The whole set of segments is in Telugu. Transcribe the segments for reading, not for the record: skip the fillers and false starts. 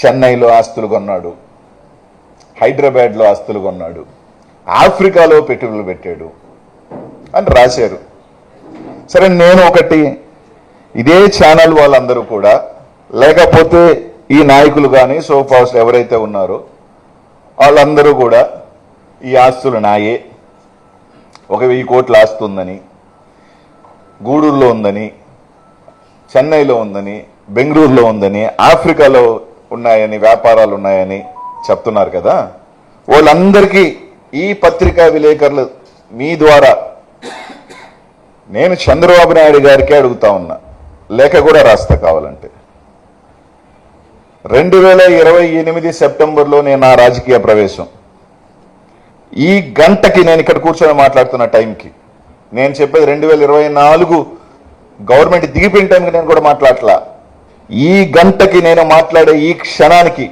చెన్నైలో ఆస్తులు కొన్నాడు, హైదరాబాద్లో ఆస్తులు కొన్నాడు, ఆఫ్రికాలో పెట్టుబడులు పెట్టాడు అని రాశారు. సరే, నేను ఒకటి, ఇదే ఛానల్ వాళ్ళందరూ కూడా, లేకపోతే ఈ నాయకులు కానీ సోఫాస్ ఎవరైతే ఉన్నారో వాళ్ళందరూ కూడా ఈ ఆస్తులు నాయే, 1,000 కోట్ల ఆస్తి ఉందని, గూడూరులో ఉందని, చెన్నైలో ఉందని, బెంగళూరులో ఉందని, ఆఫ్రికాలో ఉన్నాయని, వ్యాపారాలు ఉన్నాయని చెప్తున్నారు కదా. వాళ్ళందరికీ ఈ పత్రికా విలేకరులు మీ ద్వారా నేను చంద్రబాబు నాయుడు గారికి అడుగుతా ఉన్నా, లేఖ కూడా రాస్తా కావాలంటే. 2028 సెప్టెంబర్లో నేను నా రాజకీయ ప్రవేశం, ఈ గంటకి నేను ఇక్కడ కూర్చొని మాట్లాడుతున్న టైంకి, నేను చెప్పేది 2024 గవర్నమెంట్ దిగిపోయిన టైంకి నేను కూడా మాట్లాడలా. ఈ గంటకి నేను మాట్లాడే ఈ క్షణానికి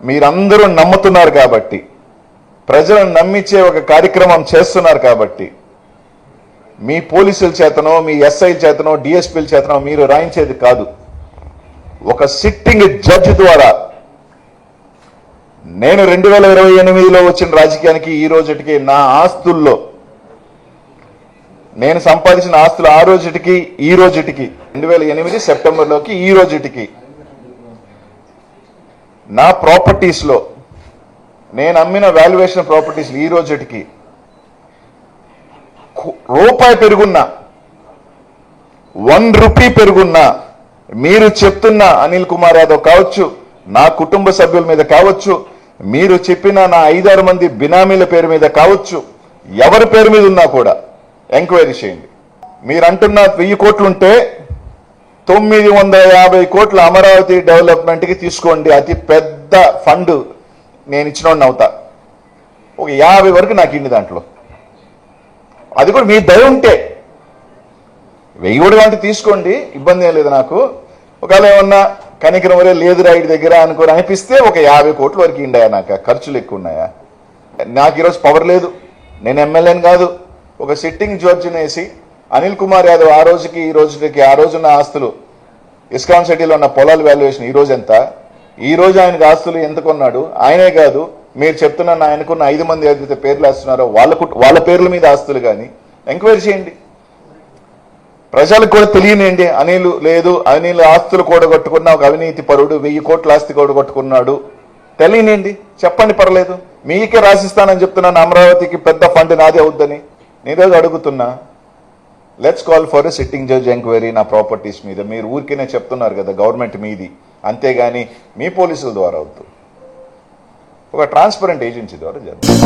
మీరందరూ నమ్ముతున్నారు కాబట్టి, ప్రజలను నమ్మించే ఒక కార్యక్రమం చేస్తున్నారు కాబట్టి, మీ పోలీసుల చేతనో, మీ ఎస్ఐల చేతనో, డిఎస్పీల చేతనో మీరు రాయించేది కాదు. ఒక సిట్టింగ్ జడ్జి ద్వారా నేను 2028లో వచ్చిన రాజకీయానికి ఈ రోజుటికి నా ఆస్తుల్లో, నేను సంపాదించిన ఆస్తులు ఆ రోజుటికి ఈ రోజుటికి, 2008 సెప్టెంబర్లోకి ఈ రోజుటికి నా ప్రాపర్టీస్లో, నేను అమ్మిన వాల్యుయేషన్ ప్రాపర్టీస్ ఈ రోజుటికి రూపాయి పెరుగున్నా, 1 రూపీ పెరుగున్నా, మీరు చెప్తున్న అనిల్ కుమార్ యాదవ్ కావచ్చు, నా కుటుంబ సభ్యుల మీద కావచ్చు, మీరు చెప్పిన నా 5-6 మంది బినామీల పేరు మీద కావచ్చు, ఎవరి పేరు మీద ఉన్నా కూడా ఎంక్వైరీ చేయండి. మీరు అంటున్న 1000 కోట్లు ఉంటే 950 కోట్ల అమరావతి డెవలప్మెంట్కి తీసుకోండి. అతి పెద్ద ఫండ్ నేను ఇచ్చినోడిని అవుతా. ఒక 50 వరకు నాకు ఇండి దాంట్లో, అది కూడా మీ దయ ఉంటే. 1000 కూడా అంటే తీసుకోండి, ఇబ్బంది ఏం లేదు నాకు. ఒకవేళ ఏమన్నా కనికరం వరే లేదు రైడ్ దగ్గర అనుకోని అనిపిస్తే ఒక 50 కోట్ల వరకు ఇండాయా, నాకు ఖర్చులు ఎక్కువ ఉన్నాయా? నాకు ఈరోజు పవర్ లేదు, నేను ఎమ్మెల్యేని కాదు. ఒక సిట్టింగ్ జడ్జిని వేసి అనిల్ కుమార్ యాదవ్ ఆ రోజుకి ఈ రోజుకి, ఆ రోజున్న ఆస్తులు ఇస్కాన్ సిటీలో ఉన్న పొలాల వాల్యుయేషన్ ఈ రోజు ఎంత, ఈ రోజు ఆయనకు ఆస్తులు ఎంత కొన్నాడు, ఆయనే కాదు మీరు చెప్తున్న ఆయనకున్న 5 మంది ఏదైతే పేర్లు వేస్తున్నారో వాళ్ళ పేర్ల మీద ఆస్తులు కానీ ఎంక్వైరీ చేయండి. ప్రజలకు కూడా తెలియనియండి. అనిల్ ఆస్తులు కూడగొట్టుకున్న ఒక అవినీతి పరుడు, 1000 కోట్ల ఆస్తి కూడగొట్టుకున్నాడు తెలియనియండి, చెప్పండి, పర్లేదు. మీకే రాసిస్తానని చెప్తున్నాను, అమరావతికి పెద్ద ఫండ్ నాదే అవుద్దని. నేను రోజు అడుగుతున్నా, let's call for a sitting judge enquiry నా ప్రాపర్టీస్ మీద. మీరు ఊరికేనే చెప్తున్నారు కదా గవర్నమెంట్ మీది, అంతేగాని మీ పోలీసుల ద్వారా అవుతుంది. ఒక ట్రాన్స్పరెంట్ ఏజెన్సీ ద్వారా జరుగుతుంది.